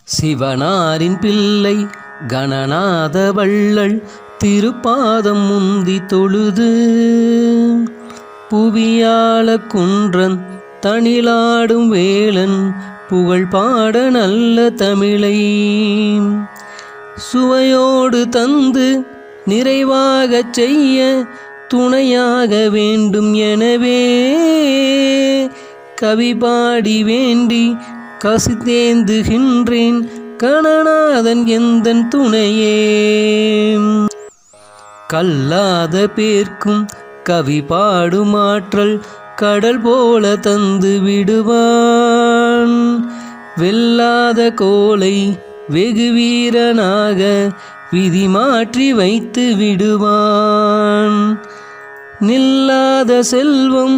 சிவனாரின் பிள்ளை கணநாத வள்ளல் திருப்பாதம் முந்தி தொழுது புவியாள குன்றன் தனிலாடும் வேளன் புகழ் பாட நல்ல தமிழை சுவையோடு தந்து நிறைவாகச் செய்ய துணையாக வேண்டும். எனவே கவி பாடி வேண்டி கசித்தேந்துகின்றேன் கணநாதன் எந்தன் துணையே. கல்லாத பேர்க்கும் கவி பாடும் ஆற்றல் கடல் போல தந்து விடுவான். வெல்லாத கோலை வெகு வீரனாக விதி மாற்றி வைத்து விடுவான். நில்லாத செல்வம்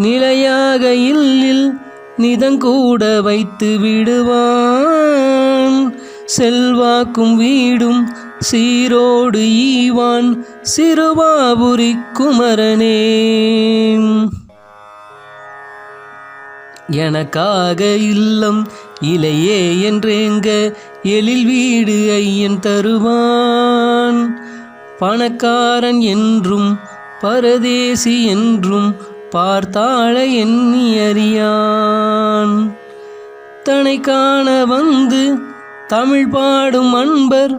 நிலையாக இல்லில் நிதங்கூட வைத்து விடுவான். செல்வாக்கும் வீடும் சீரோடு ஈவான் சிறுவாபுரி குமரனே. எனக்காக இல்லம் இலையே என்றேங்க எழில் வீடு ஐயன் தருவான். பணக்காரன் என்றும் பரதேசி என்றும் பார்த்தாள எண்ணி அறியான். தனை காண வந்து தமிழ் பாடும் அன்பர்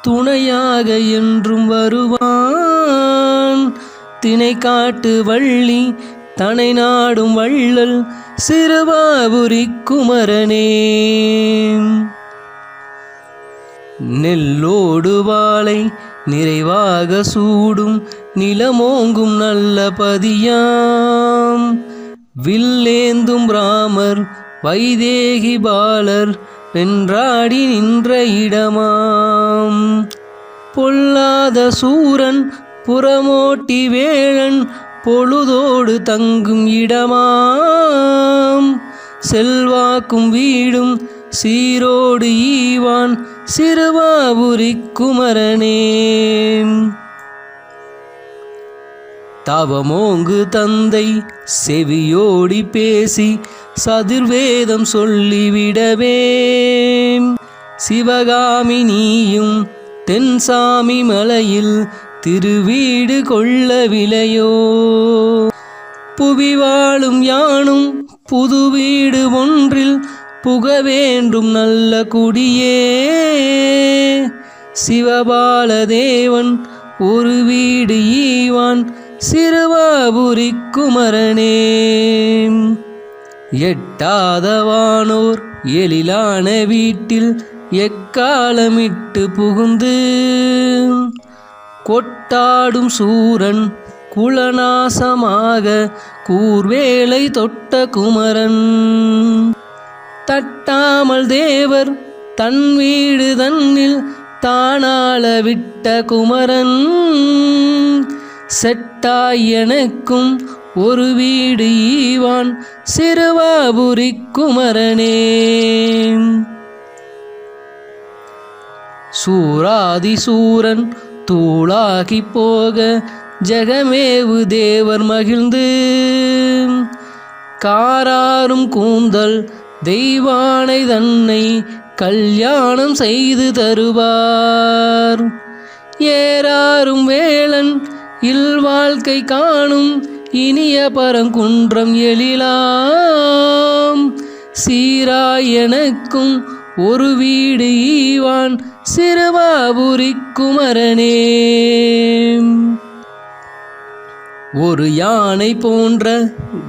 துணையாக என்றும் வருவான். தினை காட்டு வள்ளி தனை நாடும் வள்ளல் சிறுவாபுரி குமரனே. நெல்லோடு வாளை நிறைவாக சூடும் நிலமோங்கும் நல்ல பதியாம். வில்லேந்தும் ராமர் வைதேகி பாலர் வென்றாடி நின்ற இடமாம். பொல்லாத சூரன் புறமோட்டி வேளன் பொழுதோடு தங்கும் இடமாம். செல்வாக்கும் வீடும் சீரோடு ஈவான் சிறுவாபுரி குமரனே. தவமோங்கு தந்தை செவியோடி பேசி சதுர்வேதம் சொல்லிவிடவே. சிவகாமி நீயும் தென்சாமி மலையில் திருவீடு கொள்ளவிலையோ. புவி வாழும் யானும் புது வீடு ஒன்றில் புக வேண்டும் நல்ல குடியே. சிவபால தேவன் ஒரு வீடு ஈவான் சிறுவாபுரி குமரனே. எட்டாத வானோர் எழிலான வீட்டில் எக்காலமிட்டு புகுந்து கொட்டாடும் சூரன் குலநாசமாக கூர்வேளை தொட்ட குமரன். தட்டாமல் தேவர் தன் வீடு தன்னில் தானாள விட்ட குமரன். செட்டாய் எனக்கும் ஒரு வீடு ஈவான் சிறுவாபுரி குமரனே. சூராதி சூரன் தூளாகி போக ஜெகமேவு தேவர் மகிழ்ந்து காராரும் கூந்தல் தெய்வானை தன்னை கல்யாணம் செய்து தருவார். ஏறாரும் வேளன் இல்வாழ்க்கை காணும் இனிய பரங்குன்றம் எழிலாம். சீராய் எனக்கும் ஒரு வீடு ஈவான் சிறுவாபுரி குமரனே. ஒரு யானை போன்ற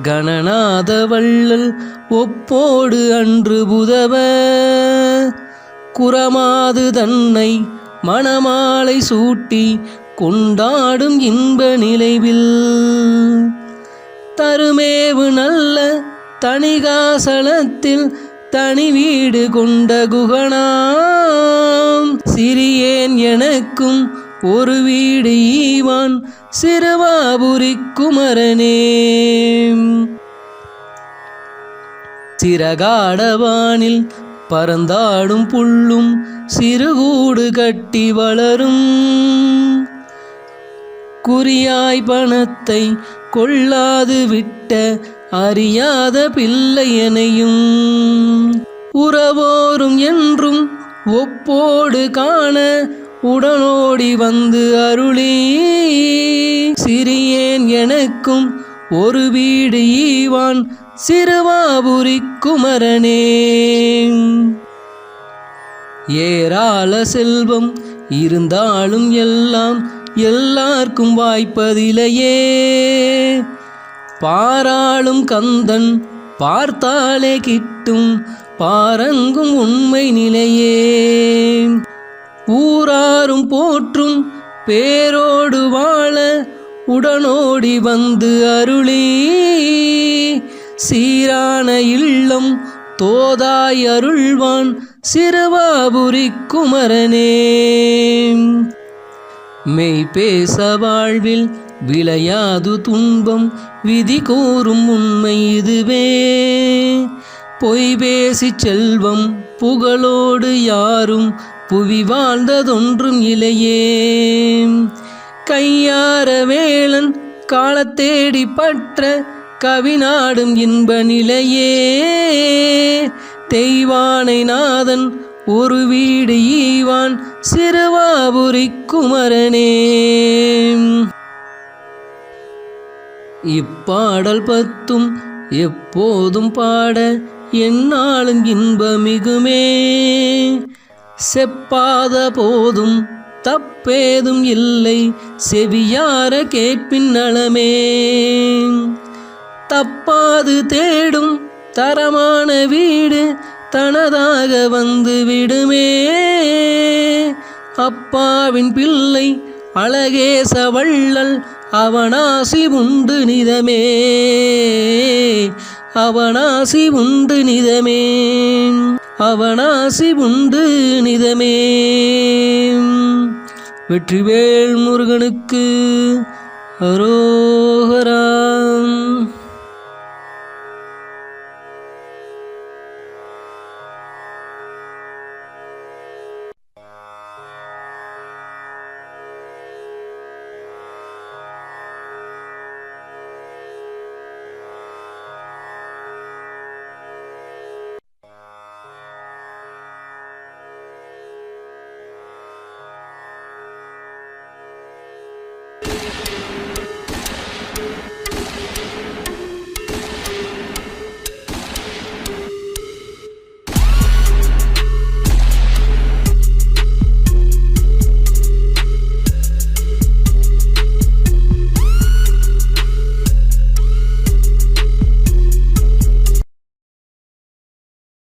கணநாத வள்ளல் ஒப்போடு அன்று புதவ குறமாது தன்னை மணமாலை சூட்டி கொண்டாடும் இன்ப நிலைவில். தருமேவு நல்ல தணிகாசலத்தில் தனி வீடு கொண்ட குகனாம். சிறியேன் எனக்கும் ஒரு வீடு ஈவான் சிறுவாபுரி குமரனே. சிறகாடவானில் பறந்தாடும் புல்லும் சிறுகூடு கட்டி வளரும். குறியாய் பணத்தை கொள்ளாது விட்ட அறியாத பிள்ளையனையும் உறவோரும் என்றும் ஒப்போடு காண உடனோடி வந்து அருளி சிறியேன் எனக்கும் ஒரு வீடு ஈவான் சிறுவாபுரி குமரனே. ஏராள செல்வம் இருந்தாலும் எல்லாம் எல்லார்க்கும் வாய்ப்பதிலையே, பாராளும் கந்தன் பார்த்தாலே கிட்டும் பாரங்கும் உண்மை நிலையே. ஊராரும் போற்றும் பேரோடு வாழ உடனோடி வந்து அருளி சீரான இல்லம் தோதாய் அருள்வான் சிறுவாபுரி குமரனே. மெய் பேச வாழ்வில் விளையாது துன்பம் விதி கூறும் உண்மை இதுவே, பொய் பேசி செல்வம் புகழோடு யாரும் புவி வாழ்ந்ததொன்றும் இலையே. கையார வேளன் காலத்தேடி பற்ற கவிநாடும் இன்ப நிலையே, தெய்வானை நாதன் ஒரு வீடு ஈவான் சிறுவாபுரி குமரனே. இப்பாடல் பத்தும் எப்போதும் பாட எந்நாளும் இன்பமிகுமே, செப்பாத போதும் தப்பேதும் இல்லை செவியார கேட்பின் நலமே. தப்பாது தேடும் தரமான வீடு தனதாக வந்து விடுமே, அப்பாவின் பிள்ளை அழகேச வள்ளல் அவனாசி உண்டு நிதமே, அவனாசி உண்டு நிதமே, அவனாசி உண்டு நிதமே. வெற்றிவேல் முருகனுக்கு அரோகரா.